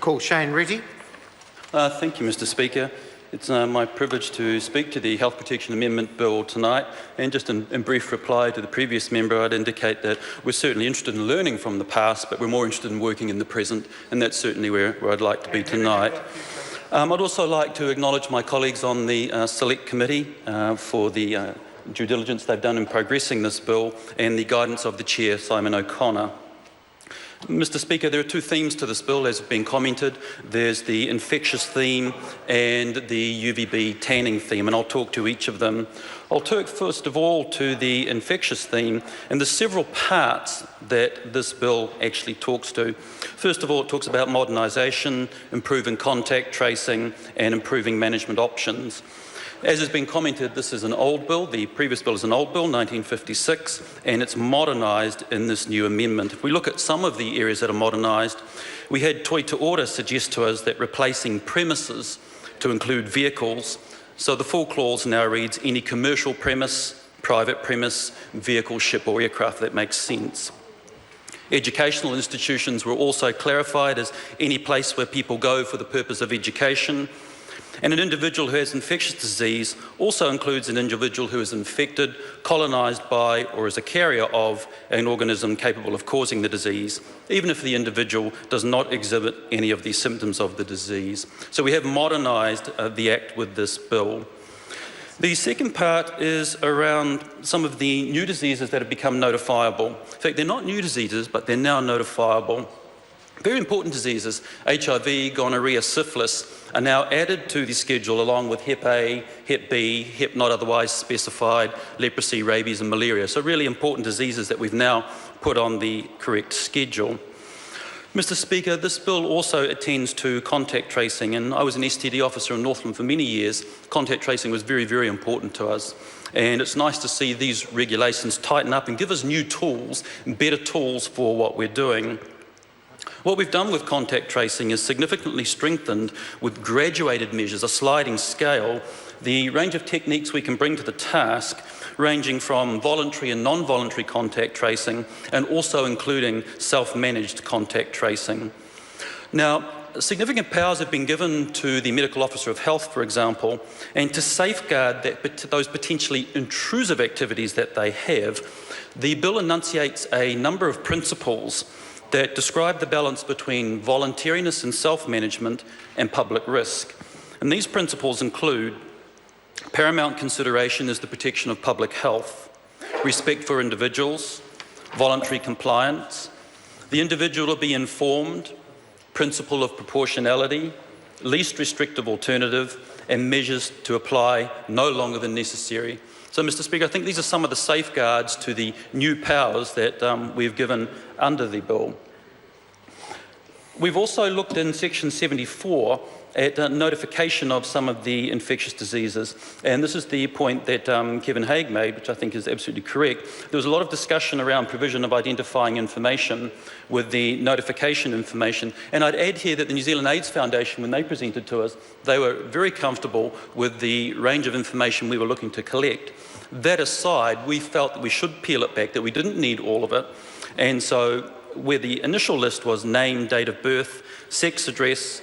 Call Shane Reddy. Thank you, Mr Speaker. It's my privilege to speak to the Health Protection Amendment Bill tonight, and just in brief reply to the previous member, I'd indicate that we're certainly interested in learning from the past, but we're more interested in working in the present, and that's certainly where I'd like to be tonight. I'd also like to acknowledge my colleagues on the Select Committee for the due diligence they've done in progressing this bill, and the guidance of the Chair, Simon O'Connor. Mr Speaker, there are two themes to this bill, as has been commented. There's the infectious theme and the UVB tanning theme, and I'll talk to each of them. I'll talk first of all to the infectious theme, and there's several parts that this bill actually talks to. First of all, it talks about modernisation, improving contact tracing, and improving management options. As has been commented, this is an old bill. The previous bill is an old bill, 1956, and it's modernised in this new amendment. If we look at some of the areas that are modernised, we had Toi Te Ora suggest to us that replacing premises to include vehicles, so the full clause now reads any commercial premise, private premise, vehicle, ship or aircraft. That makes sense. Educational institutions were also clarified as any place where people go for the purpose of education. And an individual who has infectious disease also includes an individual who is infected, colonised by, or is a carrier of an organism capable of causing the disease, even if the individual does not exhibit any of the symptoms of the disease. So we have modernised the Act with this bill. The second part is around some of the new diseases that have become notifiable. In fact, they're not new diseases, but they're now notifiable. Very important diseases, HIV, gonorrhea, syphilis, are now added to the schedule along with Hep A, Hep B, Hep not otherwise specified, leprosy, rabies and malaria. So really important diseases that we've now put on the correct schedule. Mr Speaker, this bill also attends to contact tracing, and I was an STD officer in Northland for many years. Contact tracing was very, very important to us. And it's nice to see these regulations tighten up and give us new tools, better tools for what we're doing. What we've done with contact tracing is significantly strengthened with graduated measures, a sliding scale, the range of techniques we can bring to the task, ranging from voluntary and non-voluntary contact tracing, and also including self-managed contact tracing. Now, significant powers have been given to the Medical Officer of Health, for example, and to safeguard those potentially intrusive activities that they have, the bill enunciates a number of principles that describe the balance between voluntariness and self-management and public risk. And these principles include paramount consideration is the protection of public health, respect for individuals, voluntary compliance, the individual to be informed, principle of proportionality, least restrictive alternative, and measures to apply no longer than necessary. So, Mr Speaker, I think these are some of the safeguards to the new powers that we've given under the bill. We've also looked in section 74 at notification of some of the infectious diseases, and this is the point that Kevin Haig made, which I think is absolutely correct. There was a lot of discussion around provision of identifying information with the notification information, and I'd add here that the New Zealand AIDS Foundation, when they presented to us, they were very comfortable with the range of information we were looking to collect. That aside, we felt that we should peel it back, that we didn't need all of it, and so where the initial list was name, date of birth, sex, address,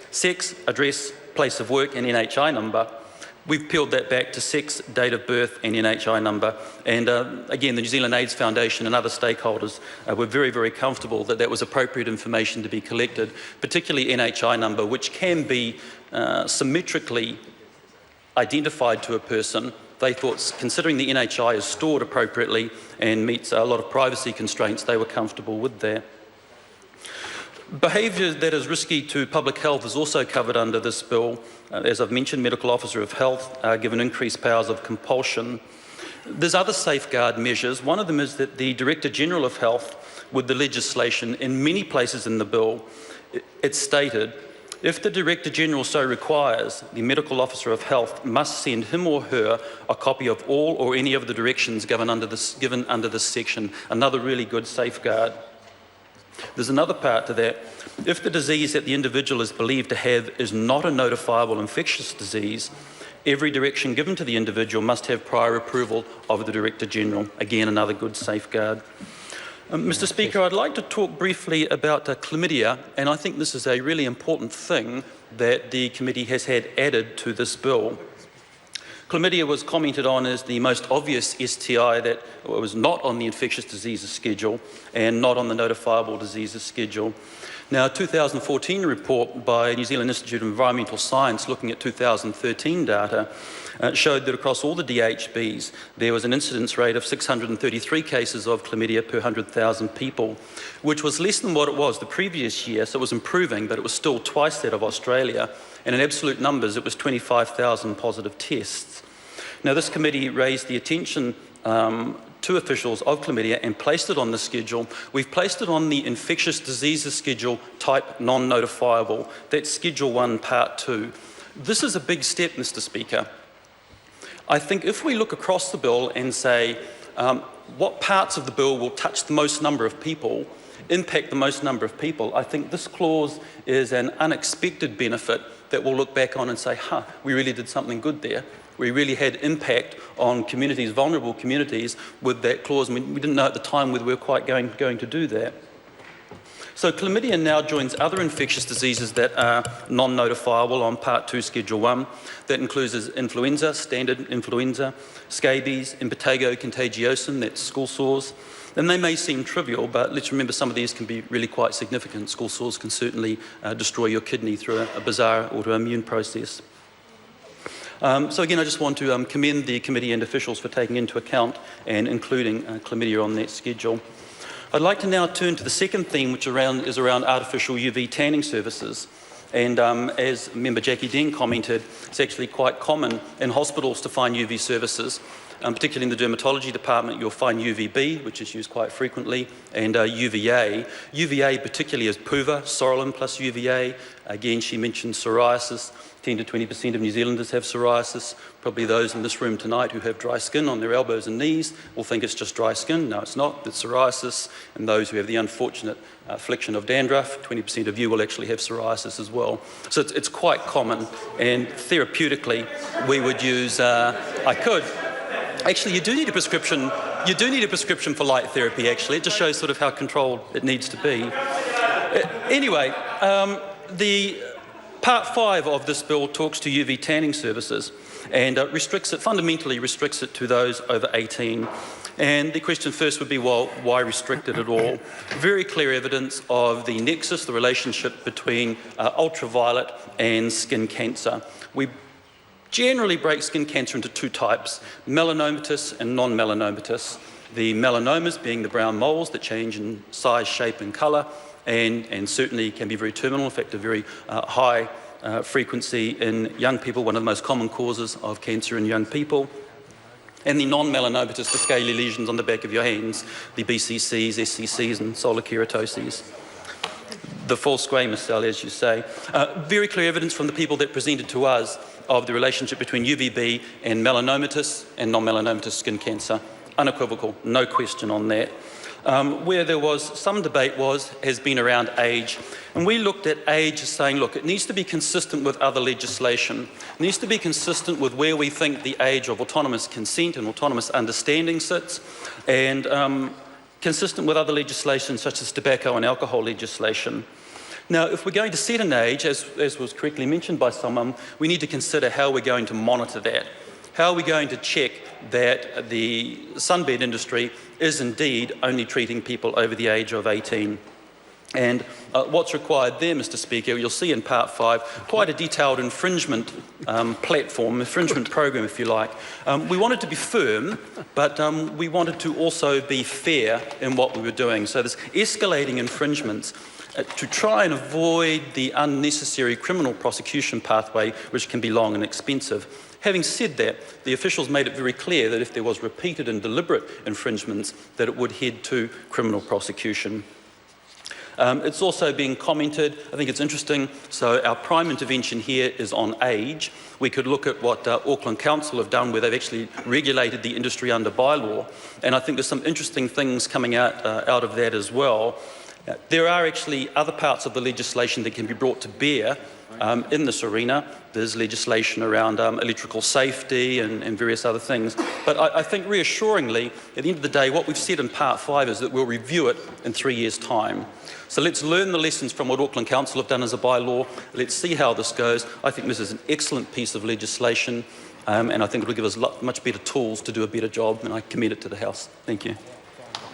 place of work and NHI number, we've peeled that back to sex, date of birth and NHI number. And again, the New Zealand AIDS Foundation and other stakeholders were very, very comfortable that that was appropriate information to be collected, particularly NHI number, which can be symmetrically identified to a person. They thought, considering the NHI is stored appropriately and meets a lot of privacy constraints, they were comfortable with that. Behaviour that is risky to public health is also covered under this bill. As I've mentioned, Medical Officer of Health are given increased powers of compulsion. There's other safeguard measures. One of them is that the Director General of Health, with the legislation, in many places in the bill, it's stated, if the Director General so requires, the Medical Officer of Health must send him or her a copy of all or any of the directions given under this section. Another really good safeguard. There's another part to that. If the disease that the individual is believed to have is not a notifiable infectious disease, every direction given to the individual must have prior approval of the Director General. Again, another good safeguard. Mr. Speaker, I'd like to talk briefly about chlamydia, and I think this is a really important thing that the committee has had added to this bill. Chlamydia was commented on as the most obvious STI that was not on the infectious diseases schedule and not on the notifiable diseases schedule. Now, a 2014 report by New Zealand Institute of Environmental Science looking at 2013 data showed that across all the DHBs there was an incidence rate of 633 cases of chlamydia per 100,000 people, which was less than what it was the previous year, so it was improving, but it was still twice that of Australia, and in absolute numbers it was 25,000 positive tests. Now, this committee raised the attention to officials of chlamydia and placed it on the schedule. We've placed it on the infectious diseases schedule type non-notifiable. That's Schedule 1, Part 2. This is a big step, Mr. Speaker. I think if we look across the bill and say what parts of the bill will touch the most number of people, impact the most number of people, I think this clause is an unexpected benefit that we'll look back on and say, we really did something good there. We really had impact on communities, vulnerable communities, with that clause. I mean, we didn't know at the time whether we were quite going to do that. So chlamydia now joins other infectious diseases that are non-notifiable on Part 2, Schedule 1. That includes influenza, standard influenza, scabies, impetigo contagiosum, that's school sores. And they may seem trivial, but let's remember some of these can be really quite significant. School sores can certainly destroy your kidney through a bizarre autoimmune process. So again, I just want to commend the committee and officials for taking into account and including chlamydia on that schedule. I'd like to now turn to the second theme, which is around artificial UV tanning services. And as Member Jackie Deng commented, it's actually quite common in hospitals to find UV services. Particularly in the dermatology department, you'll find UVB, which is used quite frequently, and UVA. UVA particularly is PUVA, Sorolin plus UVA. Again, she mentioned psoriasis. 10 to 20% of New Zealanders have psoriasis. Probably those in this room tonight who have dry skin on their elbows and knees will think it's just dry skin. No, it's not. It's psoriasis. And those who have the unfortunate affliction of dandruff, 20% of you will actually have psoriasis as well. So it's quite common. And therapeutically, we would use, Actually, you do need a prescription. You do need a prescription for light therapy, actually. It just shows sort of how controlled it needs to be. Anyway, the Part 5 of this bill talks to UV tanning services and fundamentally restricts it to those over 18. And the question first would be, well, why restrict it at all? Very clear evidence of the nexus, the relationship between ultraviolet and skin cancer. We generally break skin cancer into two types, melanomatous and non-melanomatous. The melanomas being the brown moles that change in size, shape and colour and certainly can be very terminal, in fact a very high frequency in young people, one of the most common causes of cancer in young people. And the non-melanomatous, the scaly lesions on the back of your hands, the BCCs, SCCs and solar keratoses. The false squamous cell, as you say. Very clear evidence from the people that presented to us of the relationship between UVB and melanomatous and non-melanomatous skin cancer. Unequivocal, no question on that. Where there was some debate has been around age. And we looked at age as saying, look, it needs to be consistent with other legislation. It needs to be consistent with where we think the age of autonomous consent and autonomous understanding sits, and consistent with other legislation such as tobacco and alcohol legislation. Now, if we're going to set an age, as was correctly mentioned by someone, we need to consider how we're going to monitor that. How are we going to check that the sunbed industry is indeed only treating people over the age of 18? And what's required there, Mr. Speaker, you'll see in Part 5, quite a detailed infringement infringement program, if you like. We wanted to be firm, but we wanted to also be fair in what we were doing. So there's escalating infringements to try and avoid the unnecessary criminal prosecution pathway, which can be long and expensive. Having said that, the officials made it very clear that if there was repeated and deliberate infringements, that it would head to criminal prosecution. It's also being commented, I think it's interesting, so our prime intervention here is on age. We could look at what Auckland Council have done where they've actually regulated the industry under bylaw, and I think there's some interesting things coming out of that as well. There are actually other parts of the legislation that can be brought to bear in this arena. There's legislation around electrical safety and various other things. But I think reassuringly, at the end of the day, what we've said in Part 5 is that we'll review it in 3 years' time. So let's learn the lessons from what Auckland Council have done as a bylaw. Let's see how this goes. I think this is an excellent piece of legislation, and I think it will give us much better tools to do a better job, and I commend it to the House. Thank you.